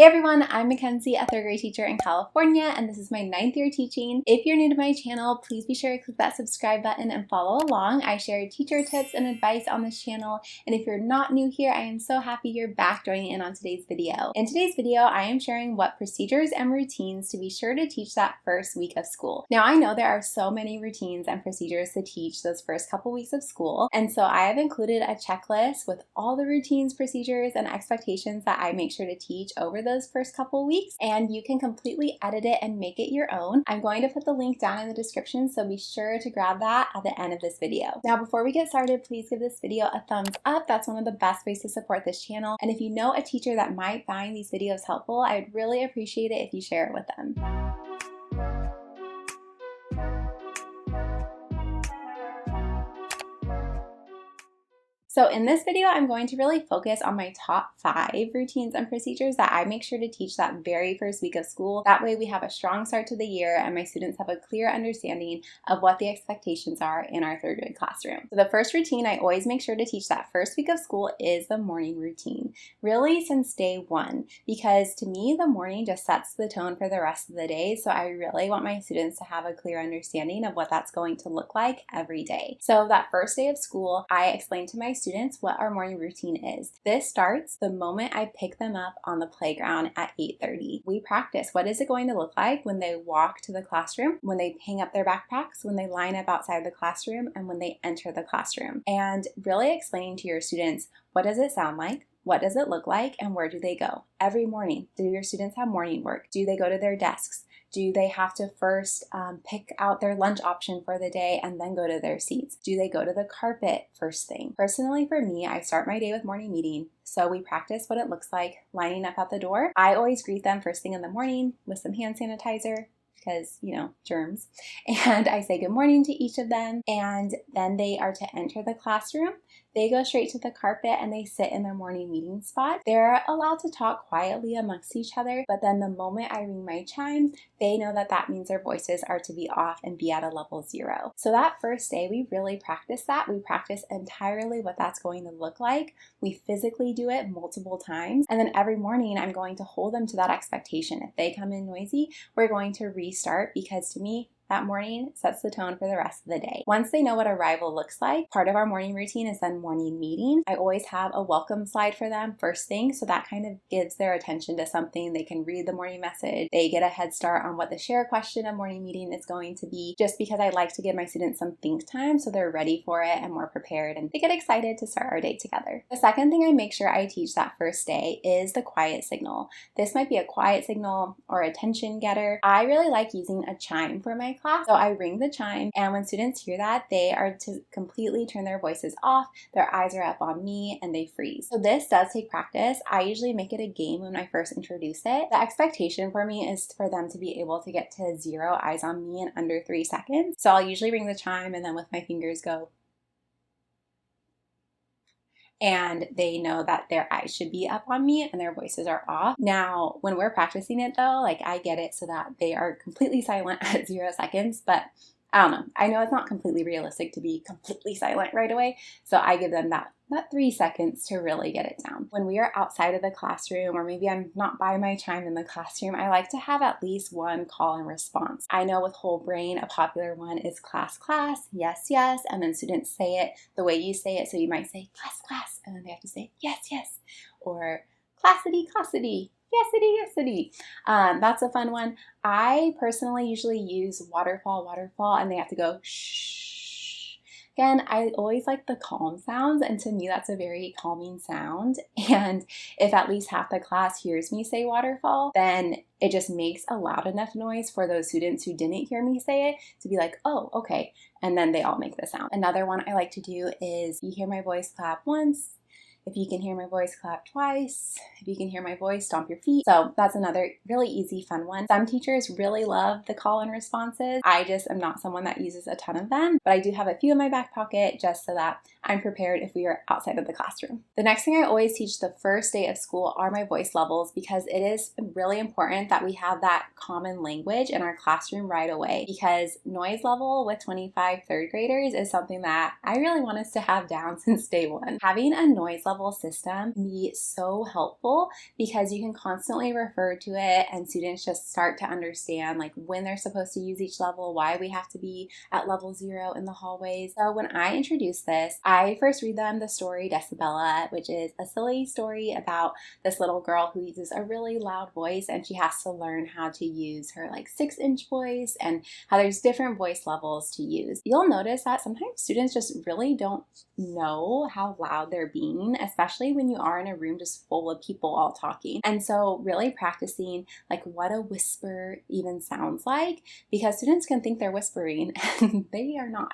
Hey everyone, I'm Mackenzie, a third grade teacher in California, and this is my 9th year teaching. If you're new to my channel, please be sure to click that subscribe button and follow along. I share teacher tips and advice on this channel, and if you're not new here, I am so happy you're back joining in on today's video. In today's video, I am sharing what procedures and routines to be sure to teach that first week of school. Now, I know there are so many routines and procedures to teach those first couple weeks of school, and so I have included a checklist with all the routines, procedures, and expectations that I make sure to teach over those first couple weeks, and you can completely edit it and make it your own. I'm going to put the link down in the description, so be sure to grab that at the end of this video. Now, before we get started, please give this video a thumbs up. That's one of the best ways to support this channel. And if you know a teacher that might find these videos helpful, I would really appreciate it if you share it with them. So in this video, I'm going to really focus on my top 5 routines and procedures that I make sure to teach that very first week of school. That way we have a strong start to the year and my students have a clear understanding of what the expectations are in our third grade classroom. So the first routine I always make sure to teach that first week of school is the morning routine, really since day one, because to me, the morning just sets the tone for the rest of the day. So I really want my students to have a clear understanding of what that's going to look like every day. So that first day of school, I explain to my students what our morning routine is. This starts the moment I pick them up on the playground at 8:30. We practice what is it going to look like when they walk to the classroom, when they hang up their backpacks, when they line up outside the classroom, and when they enter the classroom. And really explaining to your students, what does it sound like? What does it look like? And where do they go? Every morning, do your students have morning work? Do they go to their desks? Do they have to first pick out their lunch option for the day and then go to their seats? Do they go to the carpet first thing? Personally, for me, I start my day with morning meeting. So we practice what it looks like lining up at the door. I always greet them first thing in the morning with some hand sanitizer, because, you know, germs. And I say good morning to each of them. And then they are to enter the classroom. They go straight to the carpet and they sit in their morning meeting spot. They're allowed to talk quietly amongst each other, but then the moment I ring my chime, they know that that means their voices are to be off and be at a level 0. So that first day, we really practice that. We practice entirely what that's going to look like. We physically do it multiple times. And then every morning, I'm going to hold them to that expectation. If they come in noisy, we're going to restart, because to me, that morning sets the tone for the rest of the day. Once they know what arrival looks like, part of our morning routine is then morning meeting. I always have a welcome slide for them first thing, so that kind of gives their attention to something. They can read the morning message. They get a head start on what the share question of morning meeting is going to be, just because I like to give my students some think time so they're ready for it and more prepared and they get excited to start our day together. The second thing I make sure I teach that first day is the quiet signal. This might be a quiet signal or attention getter. I really like using a chime for my class. So I ring the chime, and when students hear that, they are to completely turn their voices off, their eyes are up on me, and they freeze. So this does take practice. I usually make it a game when I first introduce it. The expectation for me is for them to be able to get to 0 eyes on me in under 3 seconds. So I'll usually ring the chime and then with my fingers go, and they know that their eyes should be up on me and their voices are off. Now, when we're practicing it though, like I get it so that they are completely silent at 0 seconds, but I don't know. I know it's not completely realistic to be completely silent right away, so I give them that 3 seconds to really get it down. When we are outside of the classroom, or maybe I'm not by my chime in the classroom, I like to have at least one call and response. I know with whole brain, a popular one is class, class, yes, yes, and then students say it the way you say it. So you might say class, class, and then they have to say yes, yes, or classity, classity, yesity, yesity. That's a fun one. I personally usually use waterfall, waterfall, and they have to go shh. Again, I always like the calm sounds, and to me that's a very calming sound. And if at least half the class hears me say waterfall, then it just makes a loud enough noise for those students who didn't hear me say it to be like, oh, okay. And then they all make the sound. Another one I like to do is, you hear my voice, clap once. If you can hear my voice, clap twice. If you can hear my voice, stomp your feet. So that's another really easy, fun one. Some teachers really love the call and responses. I just am not someone that uses a ton of them, but I do have a few in my back pocket just so that I'm prepared if we are outside of the classroom. The next thing I always teach the first day of school are my voice levels, because it is really important that we have that common language in our classroom right away, because noise level with 25 third graders is something that I really want us to have down since day one. Having a noise level system can be so helpful because you can constantly refer to it and students just start to understand like when they're supposed to use each level, why we have to be at level 0 in the hallways. So when I introduce this, I first read them the story Decibella, which is a silly story about this little girl who uses a really loud voice and she has to learn how to use her like 6-inch voice and how there's different voice levels to use. You'll notice that sometimes students just really don't know how loud they're being, especially when you are in a room just full of people all talking. And so really practicing like what a whisper even sounds like, because students can think they're whispering and they are not.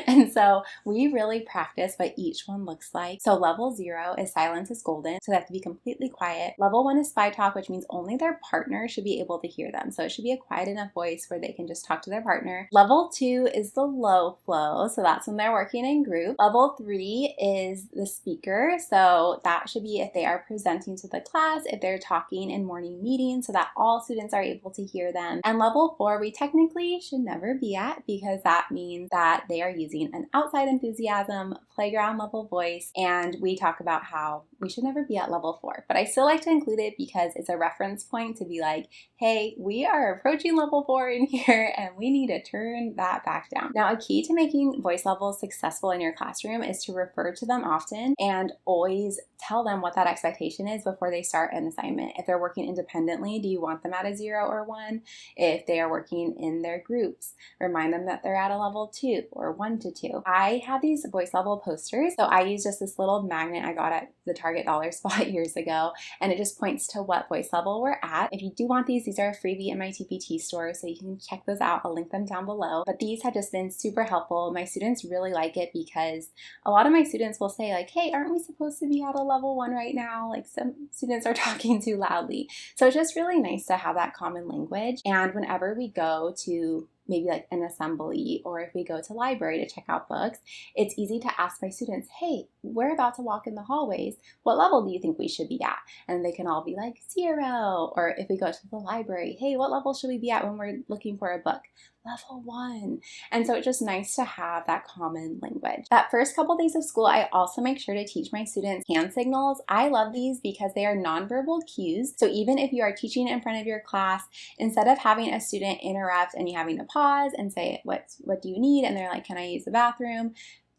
And so we really practice what each one looks like. So level 0 is silence is golden, so they have to be completely quiet. Level 1 is spy talk, which means only their partner should be able to hear them. So it should be a quiet enough voice where they can just talk to their partner. Level 2 is the low flow, so that's when they're working in group. Level 3 is the speaker, so that should be if they are presenting to the class, if they're talking in morning meetings so that all students are able to hear them. And level 4 we technically should never be at, because that means that they are using an outside enthusiasm, playground level voice, and we talk about how we should never be at level 4. But I still like to include it because it's a reference point to be like, hey, we are approaching level 4 in here and we need to turn that back down. Now, a key to making voice levels successful in your classroom is to refer to them often and always tell them what that expectation is before they start an assignment. If they're working independently, do you want them at a 0 or 1? If they are working in their groups, remind them that they're at a level 2 or 1 to 2. I have these voice level posters, so I use just this little magnet I got at the Target dollar spot years ago, and it just points to what voice level we're at. If you do want these are a freebie in my TPT store, so you can check those out. I'll link them down below. But these have just been super helpful. My students really like it because a lot of my students will say like, hey, aren't we supposed to be at a level 1 right now? Like some students are talking too loudly. So it's just really nice to have that common language. And whenever we go to maybe like an assembly, or if we go to library to check out books, it's easy to ask my students, hey, we're about to walk in the hallways. What level do you think we should be at? And they can all be like 0. Or if we go to the library, hey, what level should we be at when we're looking for a book? Level 1. And so it's just nice to have that common language. That first couple days of school, I also make sure to teach my students hand signals. I love these because they are nonverbal cues. So even if you are teaching in front of your class, instead of having a student interrupt and you having to pause and say, what do you need? And they're like, can I use the bathroom?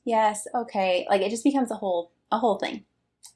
Yes, okay. Like it just becomes a whole thing.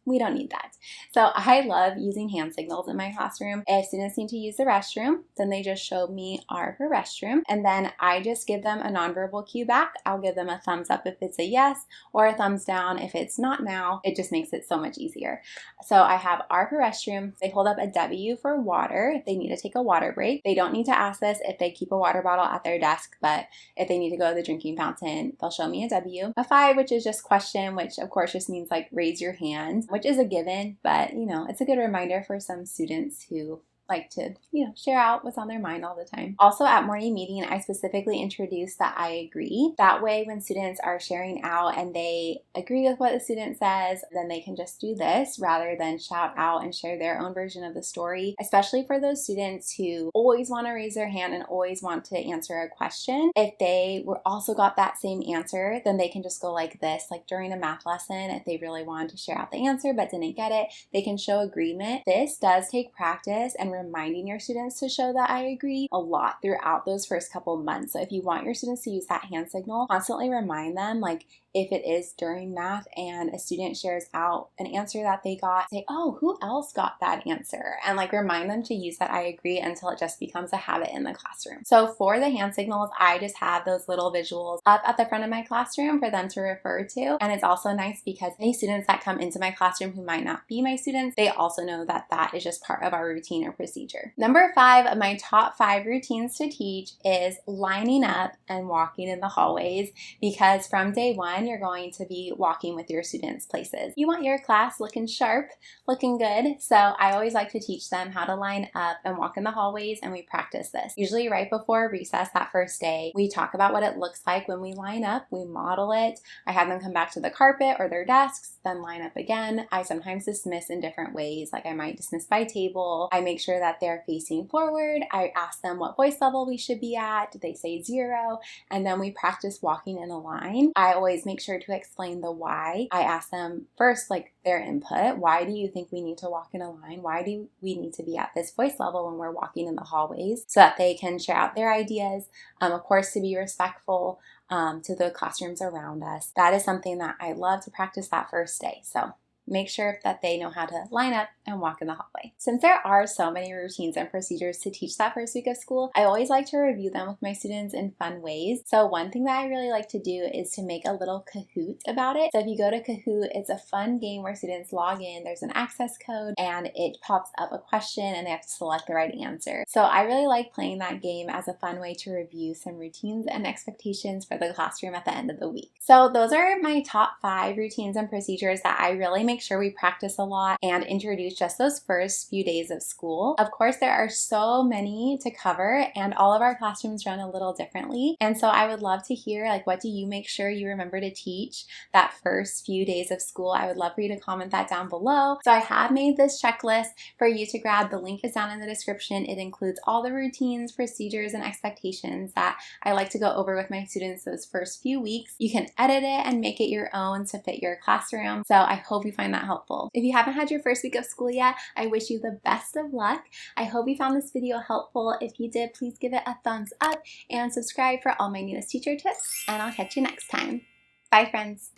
We don't need that. So I love using hand signals in my classroom. If students need to use the restroom, then they just show me R for restroom. And then I just give them a nonverbal cue back. I'll give them a thumbs up if it's a yes, or a thumbs down if it's not now. It just makes it so much easier. So I have R for restroom. They hold up a W for water if they need to take a water break. They don't need to ask this if they keep a water bottle at their desk, but if they need to go to the drinking fountain, they'll show me a W. A 5, which is just question, which of course just means like raise your hand, which is a given, but it's a good reminder for some students who like to, share out what's on their mind all the time. Also at morning meeting, I specifically introduce the I agree. That way when students are sharing out and they agree with what the student says, then they can just do this rather than shout out and share their own version of the story, especially for those students who always want to raise their hand and always want to answer a question. If they were also got that same answer, then they can just go like this, like during a math lesson, if they really wanted to share out the answer but didn't get it, they can show agreement. This does take practice and reminding your students to show that I agree a lot throughout those first couple months. So if you want your students to use that hand signal, constantly remind them, like if it is during math and a student shares out an answer that they got, say, oh, who else got that answer? And like remind them to use that I agree until it just becomes a habit in the classroom. So for the hand signals, I just have those little visuals up at the front of my classroom for them to refer to. And it's also nice because any students that come into my classroom who might not be my students, they also know that that is just part of our routine or procedure. Number 5 of my top 5 routines to teach is lining up and walking in the hallways, because from day 1, when you're going to be walking with your students places. You want your class looking sharp, looking good, so I always like to teach them how to line up and walk in the hallways, and we practice this. Usually right before recess that first day, we talk about what it looks like when we line up, we model it. I have them come back to the carpet or their desks, then line up again. I sometimes dismiss in different ways, like I might dismiss by table. I make sure that they're facing forward. I ask them what voice level we should be at. They say 0, and then we practice walking in a line. I always make sure to explain the why. I ask them first, like, their input. Why do you think we need to walk in a line? Why do we need to be at this voice level when we're walking in the hallways? So that they can share out their ideas. Of course, to be respectful to the classrooms around us. That is something that I love to practice that first day. So make sure that they know how to line up and walk in the hallway. Since there are so many routines and procedures to teach that first week of school, I always like to review them with my students in fun ways. So one thing that I really like to do is to make a little Kahoot about it. So if you go to Kahoot, it's a fun game where students log in, there's an access code, and it pops up a question and they have to select the right answer. So I really like playing that game as a fun way to review some routines and expectations for the classroom at the end of the week. So those are my top 5 routines and procedures that I really make sure we practice a lot and introduce just those first few days of school. Of course, there are so many to cover, and all of our classrooms run a little differently. And so I would love to hear, like, what do you make sure you remember to teach that first few days of school? I would love for you to comment that down below. So I have made this checklist for you to grab. The link is down in the description. It includes all the routines, procedures, and expectations that I like to go over with my students those first few weeks. You can edit it and make it your own to fit your classroom. So I hope you find that helpful. If you haven't had your first week of school yet, I wish you the best of luck. I hope you found this video helpful. If you did, please give it a thumbs up and subscribe for all my newest teacher tips, and I'll catch you next time. Bye, friends.